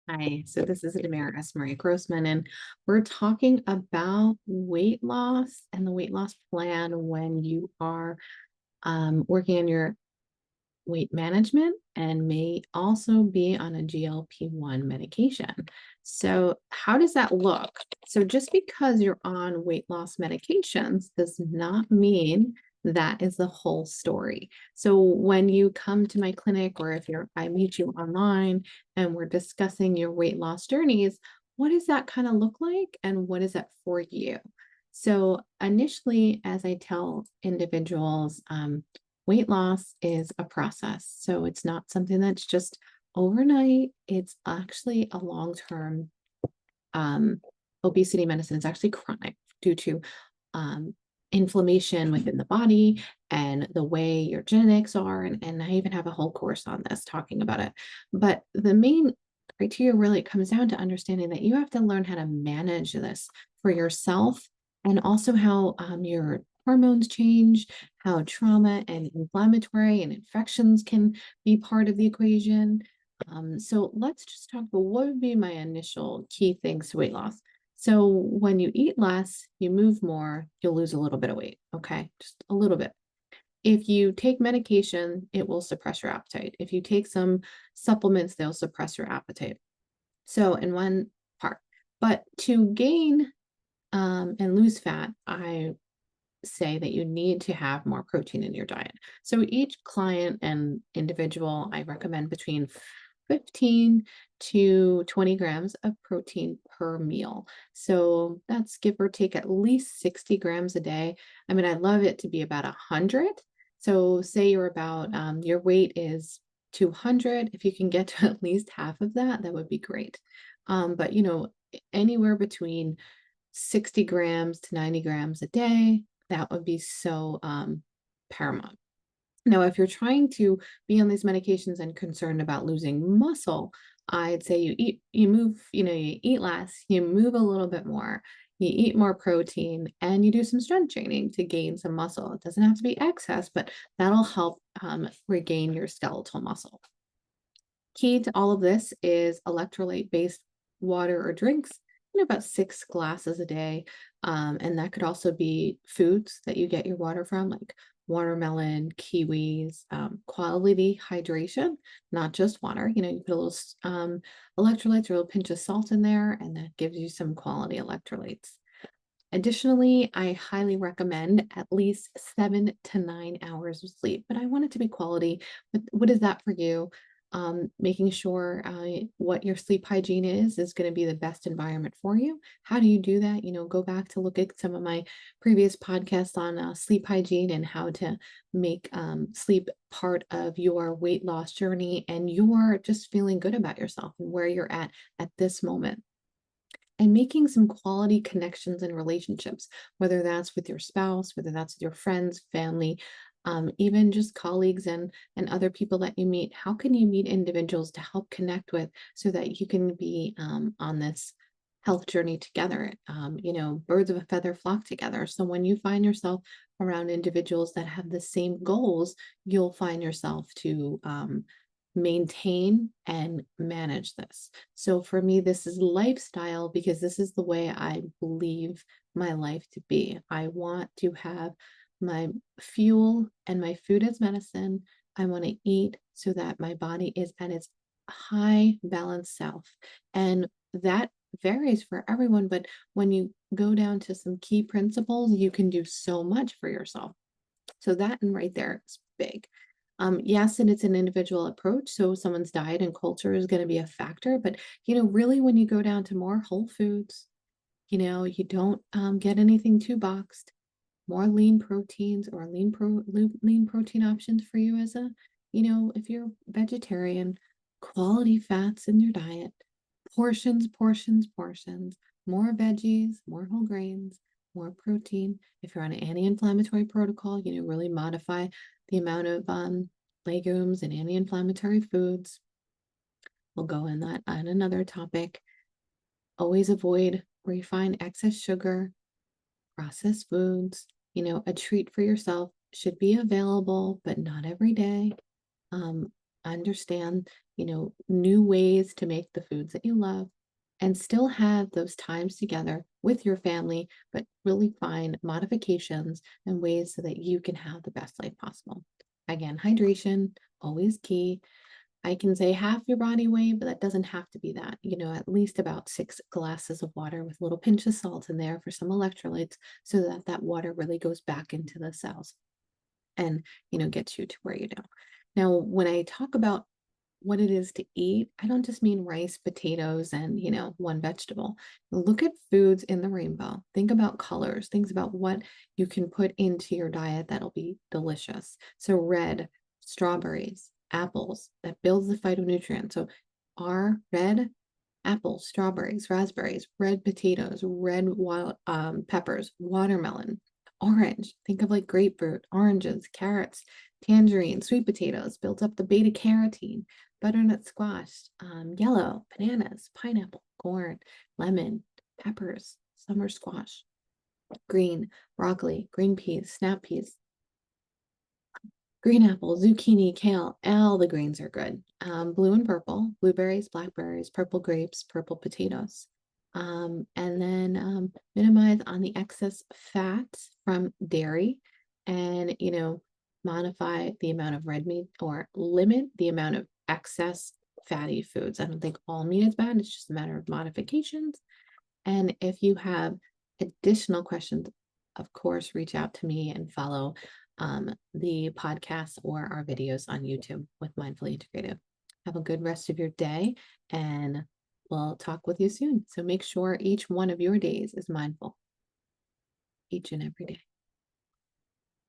Hi, so this is Damaris Maria Grossman, and we're talking about weight loss and the weight loss plan when you are working on your weight management and may also be on a GLP-1 medication. So, how does that look? So, just because you're on weight loss medications does not mean that is the whole story. So, when you come to my clinic or if I meet you online and we're discussing your weight loss journeys, what does that kind of look like and what is that for you? So, initially, as I tell individuals, weight loss is a process. So it's not something that's just overnight. It's actually a long-term um, obesity medicine. It's actually chronic due to um, inflammation within the body and the way your genetics are. And I even have a whole course on this talking about it. But the main criteria really comes down to understanding that you have to learn how to manage this for yourself and also how your hormones change, how trauma and inflammatory and infections can be part of the equation. So let's just talk about what would be my initial key things to weight loss. So when you eat less, you move more, you'll lose a little bit of weight. Okay, just a little bit. If you take medication, it will suppress your appetite. If you take some supplements, they'll suppress your appetite. So in one part, but to gain and lose fat, I say that you need to have more protein in your diet. So each client and individual, I recommend between 15 to 20 grams of protein per meal. So that's give or take at least 60 grams a day. I mean, I'd love it to be about 100. So say you're about, your weight is 200. If you can get to at least half of that, that would be great. But, anywhere between 60 grams to 90 grams a day, that would be so paramount. Now, if you're trying to be on these medications and concerned about losing muscle, I'd say you move, you eat less, you move a little bit more, you eat more protein, and you do some strength training to gain some muscle. It doesn't have to be excess, but that'll help regain your skeletal muscle. Key to all of this is electrolyte-based water or drinks, about 6 glasses a day. And that could also be foods that you get your water from, like watermelon, kiwis, quality hydration, not just water. You put a little electrolytes or a little pinch of salt in there, and that gives you some quality electrolytes. Additionally, I highly recommend at least 7 to 9 hours of sleep, but I want it to be quality. But what is that for you? Making sure what your sleep hygiene is going to be the best environment for you. How do you do that? Go back to look at some of my previous podcasts on sleep hygiene and how to make sleep part of your weight loss journey and you're just feeling good about yourself and where you're at this moment and making some quality connections and relationships, whether that's with your spouse, whether that's with your friends, family, even just colleagues and other people that you meet. How can you meet individuals to help connect with so that you can be on this health journey together? Birds of a feather flock together. So when you find yourself around individuals that have the same goals, you'll find yourself to maintain and manage this. So for me, this is lifestyle because this is the way I believe my life to be. I want to have my fuel and my food as medicine. I want to eat so that my body is at its high balanced self. And that varies for everyone, but when you go down to some key principles, you can do so much for yourself. So that and right there is big. Yes, and it's an individual approach. So someone's diet and culture is going to be a factor. But, really when you go down to more whole foods, you don't get anything too boxed, more lean proteins or lean protein options for you as if you're vegetarian, quality fats in your diet, portions, portions, portions, more veggies, more whole grains, more protein. If you're on an anti-inflammatory protocol, really modify the amount of legumes and anti-inflammatory foods. We'll go in that on another topic. Always avoid refined excess sugar, processed foods. A treat for yourself should be available, but not every day. Understand new ways to make the foods that you love and still have those times together with your family, but really find modifications and ways so that you can have the best life possible. Again, hydration, always key. I can say half your body weight, but that doesn't have to be that. At least about 6 glasses of water with a little pinch of salt in there for some electrolytes so that that water really goes back into the cells and, gets you to where you know. Now, when I talk about what it is to eat, I don't just mean rice, potatoes, and, one vegetable. Look at foods in the rainbow. Think about colors. Think about what you can put into your diet that'll be delicious. So red, strawberries, apples, that builds the phytonutrients. So our red apples, strawberries, raspberries, red potatoes, red wild peppers, watermelon, orange. Think of like grapefruit, oranges, carrots, tangerine, sweet potatoes, builds up the beta carotene, butternut squash, yellow, bananas, pineapple, corn, lemon, peppers, summer squash, green, broccoli, green peas, snap peas, green apple, zucchini, kale, all the greens are good. Blue and purple, blueberries, blackberries, purple grapes, purple potatoes. And then minimize on the excess fat from dairy and, modify the amount of red meat or limit the amount of excess fatty foods. I don't think all meat is bad. It's just a matter of modifications. And if you have additional questions, of course, reach out to me and follow the podcast or our videos on YouTube with Mindfully Integrative. Have a good rest of your day, and we'll talk with you soon. So make sure each one of your days is mindful, each and every day.